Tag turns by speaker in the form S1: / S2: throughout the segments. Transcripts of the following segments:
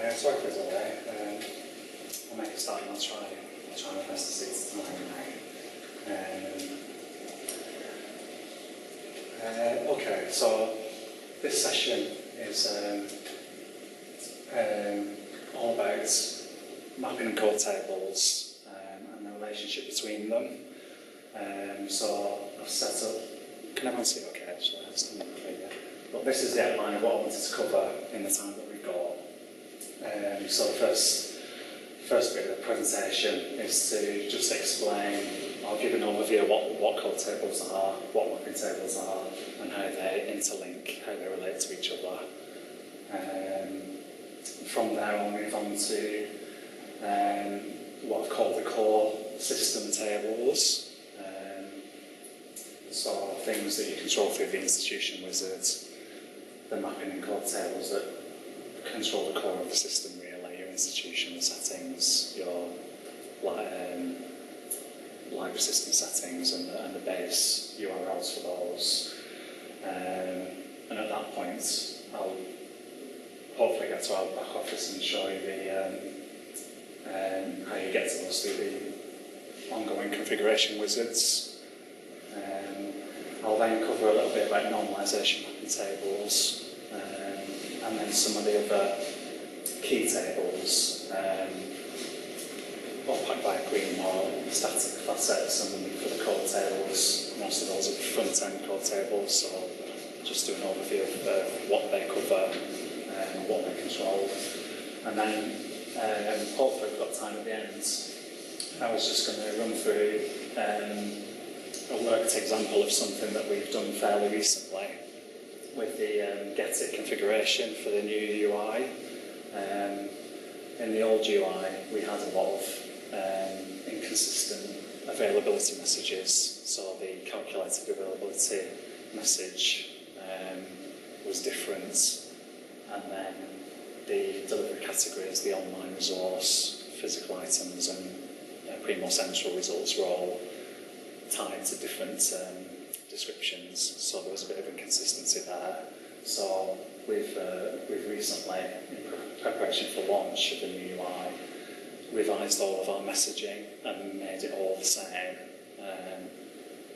S1: Sorry for the delay. I'll make a start and I'll try my best to stick to time now. Okay, so this session is all about mapping and code tables and the relationship between them. So I've set up. Can everyone see okay? Actually, I'll stand up for you. But this is the outline of what I wanted to cover in the time that we've got. So the first bit of the presentation is to just explain. I'll give an overview of what code tables are, what mapping tables are, and how they interlink, how they relate to each other. From there, I'll move on to what I've called the core system tables. So things that you control through the institution wizards, the mapping and code tables that control the core of the system, really, your institution settings, your library system settings, and the base URLs for those. And at that point, I'll hopefully get to our back office and show you how you get to those through the ongoing configuration wizards. I'll then cover a little bit about normalization mapping tables, and then some of the other key tables, all packed by Primo, static facets, and for the code tables, most of those are front-end code tables, so just do an overview of what they cover and what they control. And then, hopefully we've got time at the end, I was just going to run through a worked example of something that we've done fairly recently with the Get It configuration for the new UI. In the old UI, we had a lot of inconsistent availability messages. So the calculated availability message was different, and then the delivery categories, the online resource, physical items, and Primo Central results were all tied to different descriptions, so there was a bit of inconsistency there. So we've recently, in preparation for launch of the new UI, revised all of our messaging and made it all the same,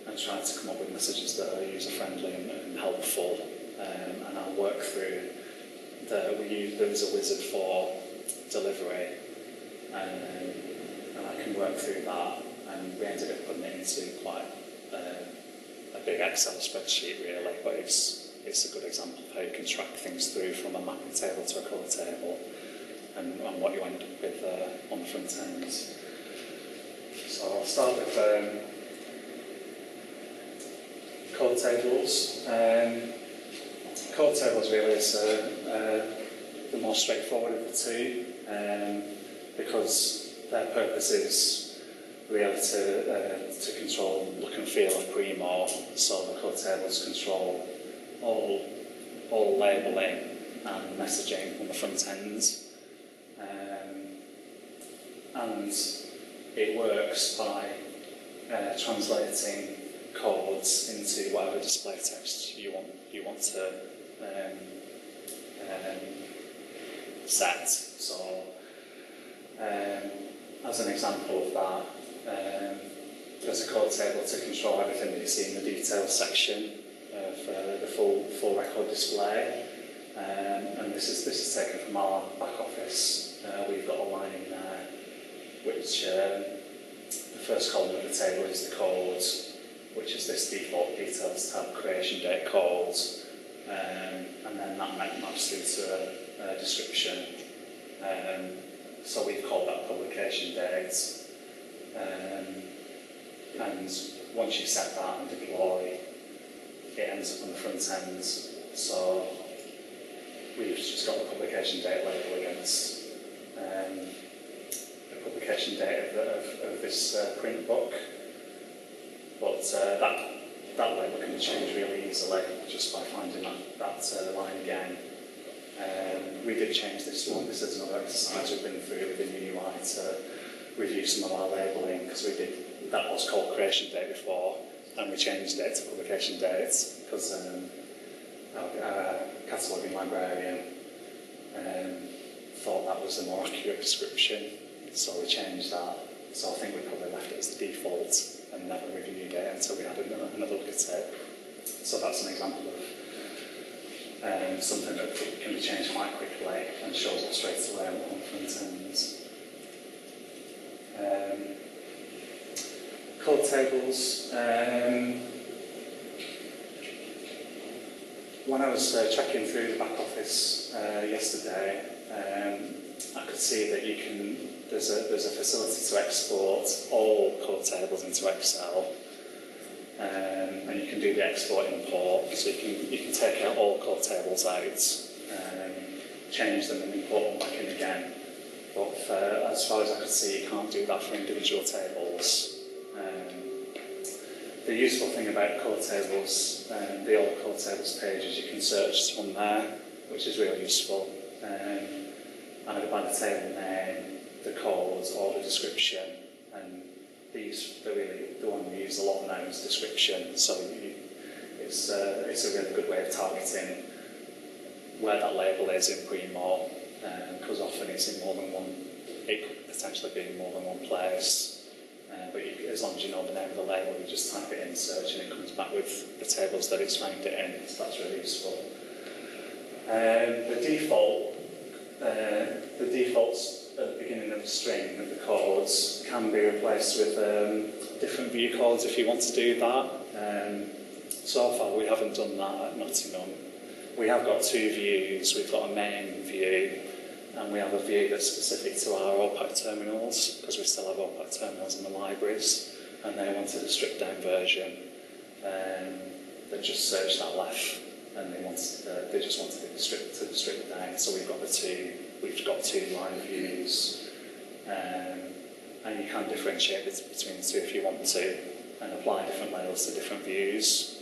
S1: and tried to come up with messages that are user-friendly and helpful. And I'll work through there is a wizard for delivery, and I can work through that. And we ended up putting it into quite a big Excel spreadsheet, really, but it's a good example of how you can track things through from a mapping table to a code table, and what you end up with on the front end. So I'll start with code tables. Code tables really is the most straightforward of the two, because their purpose is really to control look and feel of Primo. So the code tables control all labelling and messaging on the front end, and it works by translating codes into whatever display text you want to set. So as an example of that, there's a code table to control everything that you see in the details section of the full record display, and this is taken from our back office. We've got a line in there which the first column of the table is the code, which is this default details tab creation date code, and then that maps through to a description. So we've called that publication date. And once you set that and deploy, it ends up on the front end. So we've just got the publication date label against the publication date of this print book. But that label can change really easily just by finding that line again. We did change this one. This is another exercise we've been through with the new UI to review some of our labelling, because that was called creation date before, and we changed it to publication date because our cataloguing librarian thought that was a more accurate description, so we changed that. So I think we probably left it as the default and never reviewed it until we had another look at it. So that's an example of something that can be changed quite quickly and shows up straight away on front ends. Code tables. When I was checking through the back office yesterday, I could see that you can. There's a facility to export all code tables into Excel, and you can do the export import. So you can take out all code tables out, change them, and import them back in again. But as far as I could see, you can't do that for individual tables. The useful thing about code tables, the old code tables page, is you can search from there, which is really useful. Either by the table name, the code, or the description. And the one we use a lot now is description. So it's a really good way of targeting where that label is in Primo, because often it's in more than one. It could potentially be in more than one place. But as long as you know the name of the label, you just type it in search and it comes back with the tables that it's found it in. So that's really useful. The defaults at the beginning of the string of the codes can be replaced with different view codes if you want to do that. So far we haven't done that at Nottingham. We have got two views. We've got a main view and we have a view that's specific to our OPAC terminals, because we still have OPAC terminals in the libraries, and they wanted a stripped down version that just searched that left, and they just wanted it stripped down. So we've got two live views, and you can differentiate between the two if you want to, and apply different labels to different views.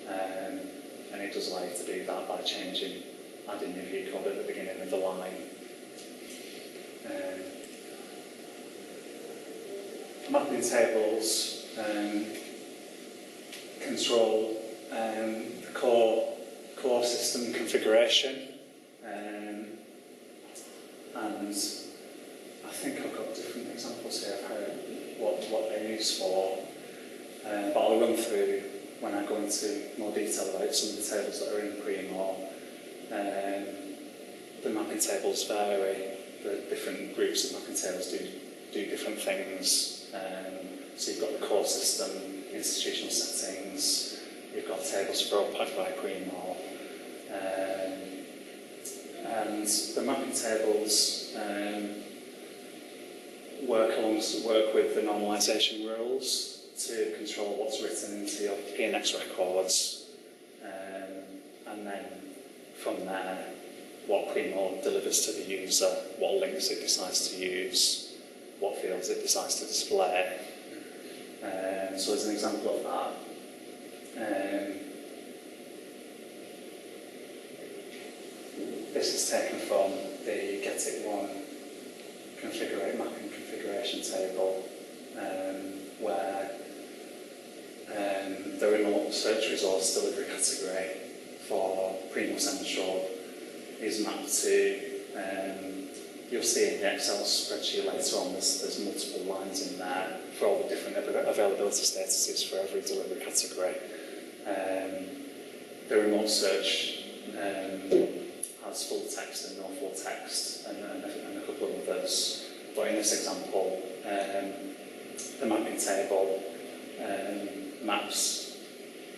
S1: And it does allow you to do that by adding your view code at the beginning of the line. Mapping tables control the core system configuration, and I think I've got different examples here of what they're used for, but I'll run through when I go into more detail about some of the tables that are in Primo. The mapping tables vary. The different groups of mapping tables do different things. So you've got the core system, institutional settings, you've got tables for OPAC by Primo, and the mapping tables work with the normalisation rules to control what's written into your PNX records, and then from there, what Primo delivers to the user, what links it decides to use, what fields it decides to display. So as an example of that, this is taken from the Get-It-One mapping configuration table, where the remote search resource delivery category for Primo Central is mapped to, you'll see in the Excel spreadsheet later on, there's multiple lines in there for all the different availability statuses for every delivery category. The remote search has full text and no full text, and a couple of others. But in this example, the mapping table maps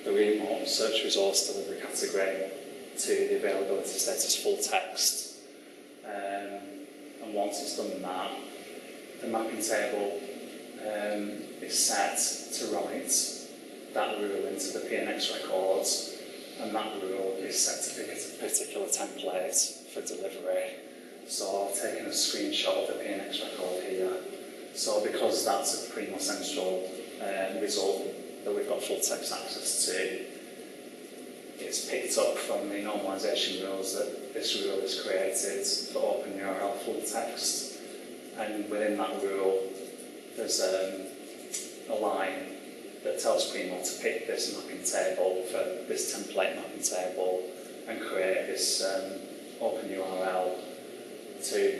S1: the remote search resource delivery category to the availability status full text. And once it's done that, the mapping table is set to write that rule into the PNX records, and that rule is set to pick a particular template for delivery. So I've taken a screenshot of the PNX record here. So because that's a Primo Central result that we've got full text access to, it's picked up from the normalisation rules that this rule is created for OpenURL full text, and within that rule there's a line that tells Primo to pick this mapping table for this template mapping table and create this OpenURL to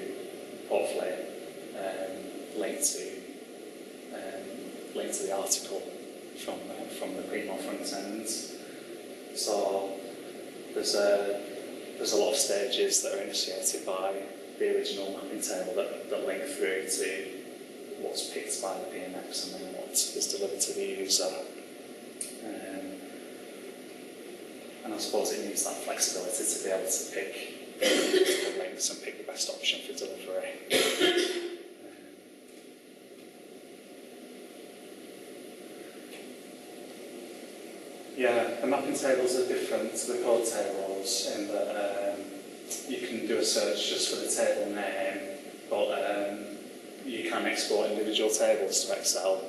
S1: hopefully link to the article from the Primo front end. So there's a lot of stages that are initiated by the original mapping table that link through to what's picked by the PMX and then what is delivered to the user. And I suppose it needs that flexibility to be able to pick the links and pick the best option for delivery. Yeah, the mapping tables are different to the code tables in that you can do a search just for the table name, but you can export individual tables to Excel,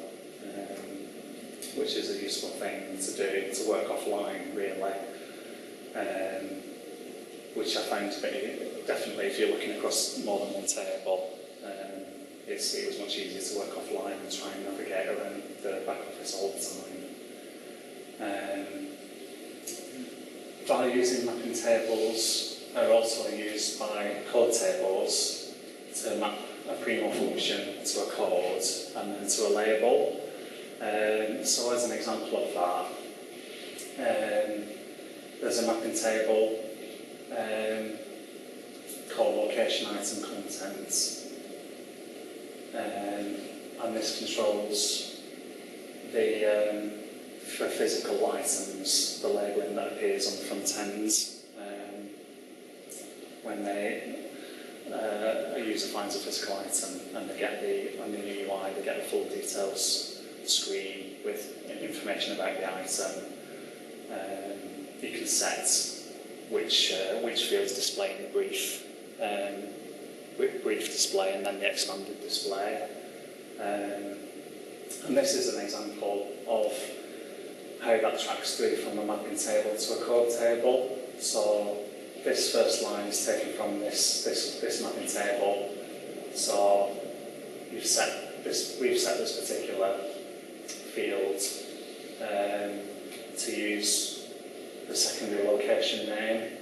S1: which is a useful thing to do, to work offline, really. Which I find to be, definitely, if you're looking across more than one table, it was much easier to work offline and try and navigate around the back office all the time. Values in mapping tables are also used by code tables to map a Primo function to a code and then to a label. So as an example of that, there's a mapping table called location item contents, and this controls the for physical items, the labelling that appears on the front ends. When a user finds a physical item and they get on the new UI, they get a full details screen with information about the item. You can set which fields display in the brief display and then the expanded display. And this is an example of how that tracks through from a mapping table to a code table. So this first line is taken from this mapping table. So we've set this particular field to use the secondary location name.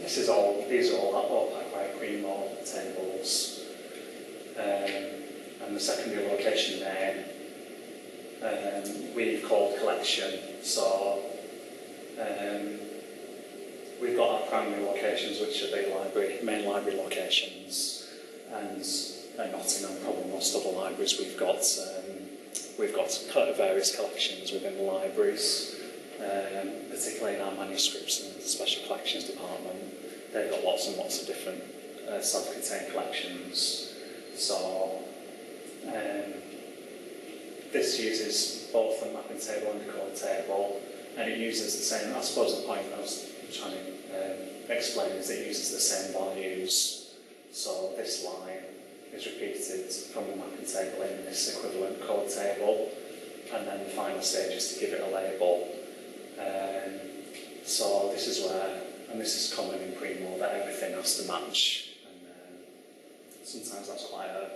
S1: These are all packed by Primo tables. And the secondary location name we've called collection. So we've got our primary locations, which are the main library locations, and at Nottingham, probably most of the libraries we've got various collections within the libraries, particularly in our manuscripts and special collections department. They've got lots and lots of different self-contained collections. So this uses both the mapping table and the code table, and it uses the same. I suppose the point I was trying to explain is it uses the same values. So this line is repeated from the mapping table in this equivalent code table, and then the final stage is to give it a label. So this is where, and this is common in Primo, that everything has to match, and sometimes that's quite a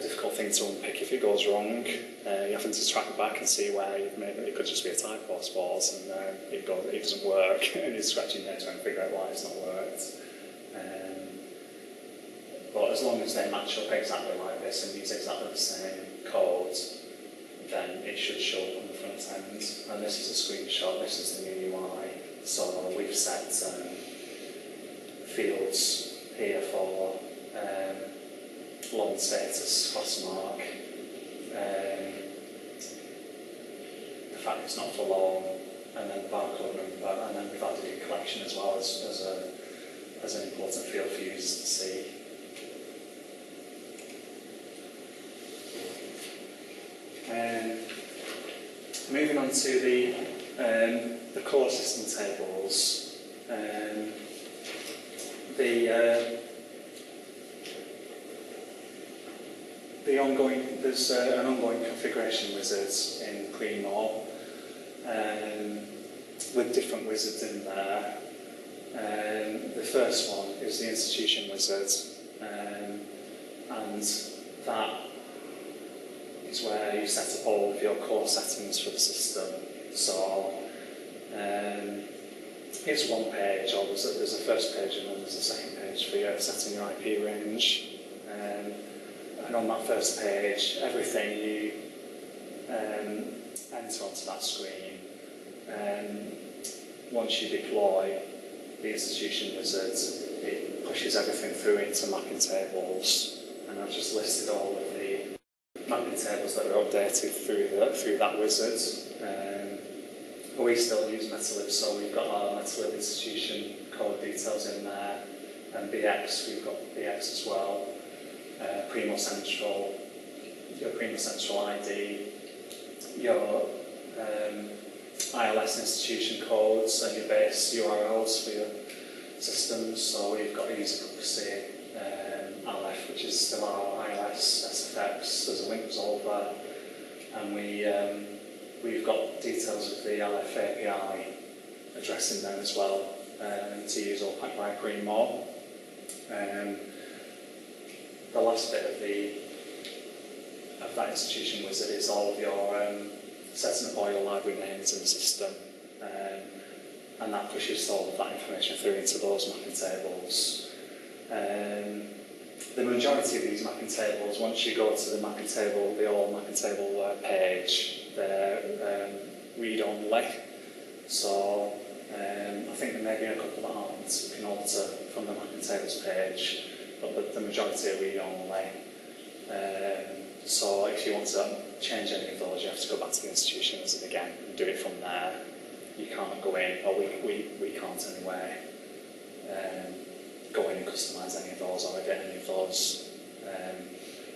S1: difficult thing to unpick if it goes wrong. You're having to track back and see where you've made it. It could just be a typo, I suppose, and it doesn't work, and you're scratching your head trying to figure out why it's not worked. But as long as they match up exactly like this and use exactly the same code, then it should show up on the front end. And this is a screenshot, this is the new UI. So we've set fields here for loan status, class mark, the fact it's not for loan, and then the barcode number, and then we've added a collection as well as an important field for users to see. Moving on to the core system tables, there's an ongoing configuration wizard in Primo with different wizards in there. The first one is the institution wizard, and that is where you set up all of your core settings for the system. So it's one page, or there's a first page and then there's a second page for your setting your IP range. And on that first page, everything you enter onto that screen, once you deploy the institution wizard, it pushes everything through into mapping tables. And I've just listed all of the mapping tables that are updated through that wizard. We still use MetaLib, so we've got our MetaLib institution code details in there, and BX, we've got BX as well. Primo Central, your Primo Central ID, your ILS institution codes, and your base URLs for your systems. So we've got user-proxy, LF, which is still our ILS, SFX, there's a link resolver, and we've got details of the LF API address in there as well, to use all packed by Primo. The last bit of that institution wizard is all of your setting up all your library names in the system, and that pushes all of that information through into those mapping tables. The majority of these mapping tables, once you go to the mapping table, the all mapping table page, they're read-only. So I think there may be a couple that aren't. You can alter from the mapping tables page, but the majority are read-only. So if you want to change any of those, you have to go back to the institution wizard again and do it from there. You can't go in, or we can't anyway, go in and customise any of those or edit any of those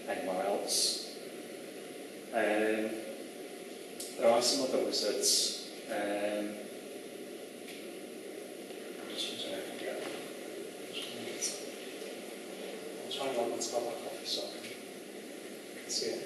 S1: anywhere else. There are some other wizards. I'm just wondering if I can get. I'll try and log on to my back office so I can see it.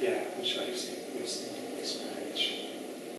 S1: Yeah, I'm sure you've seen it.